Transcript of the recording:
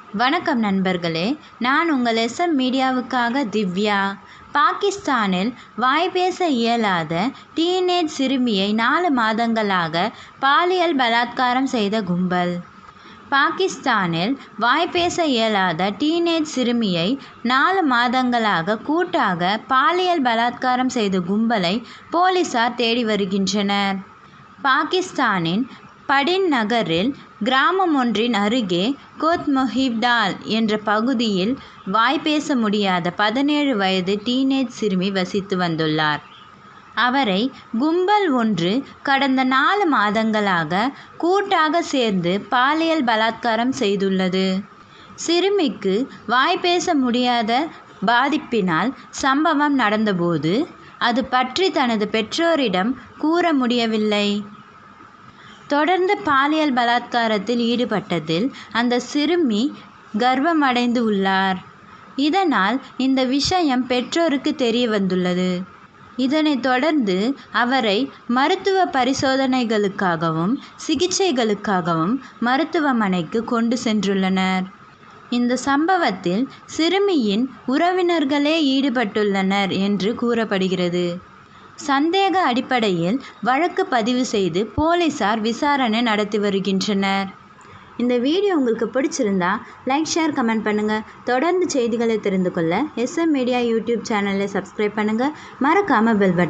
வணக்கம் நண்பர்களே, நான் உங்கள் SM மீடியாவுக்காக திவ்யா. பாகிஸ்தானில் வாய் பேச இயலாத டீனேஜ் சிறுமியை 4 மாதங்களாக பாலியல் பலாத்காரம் செய்த கும்பல். பாகிஸ்தானில் வாய் பேச இயலாத டீனேஜ் சிறுமியை 4 மாதங்களாக கூட்டாக பாலியல் பலாத்காரம் செய்த கும்பலை போலீசார் தேடி வருகின்றனர். பாகிஸ்தானின் படின் நகரில் கிராமம் ஒன்றின் அருகே கோத்மொஹிப்டால் என்ற பகுதியில் வாய் பேச முடியாத 17 வயது டீனேஜ் சிறுமி வசித்து வந்துள்ளார். அவரை கும்பல் ஒன்று கடந்த 4 மாதங்களாக கூட்டாக சேர்ந்து பாலியல் பலாத்காரம் செய்துள்ளது. சிறுமிக்கு வாய் பேச முடியாத பாதிப்பினால் சம்பவம் நடந்தபோது அது பற்றி தனது பெற்றோரிடம் கூற முடியவில்லை. தொடர்ந்து பாலியல் பலாத்காரத்தில் ஈடுபட்டதில் அந்த சிறுமி கர்ப்பமடைந்து உள்ளார். இதனால் இந்த விஷயம் பெற்றோருக்கு தெரிய வந்துள்ளது. இதனைத் தொடர்ந்து அவரை மருத்துவ பரிசோதனைகளுக்காகவும் சிகிச்சைகளுக்காகவும் மருத்துவமனைக்கு கொண்டு சென்றுள்ளனர். இந்த சம்பவத்தில் சிறுமியின் உறவினர்களே ஈடுபட்டுள்ளனர் என்று கூறப்படுகிறது. சந்தேக அடிப்படையில் வழக்கு பதிவு செய்து போலீசார் விசாரணை நடத்தி வருகின்றனர். இந்த வீடியோ உங்களுக்கு பிடிச்சிருந்தா லைக், ஷேர், கமெண்ட் பண்ணுங்கள். தொடர்ந்து செய்திகளை தெரிந்து கொள்ள SM மீடியா யூடியூப் சேனலை சப்ஸ்கிரைப் பண்ணுங்கள். மறக்காமல் பெல் பட்டன்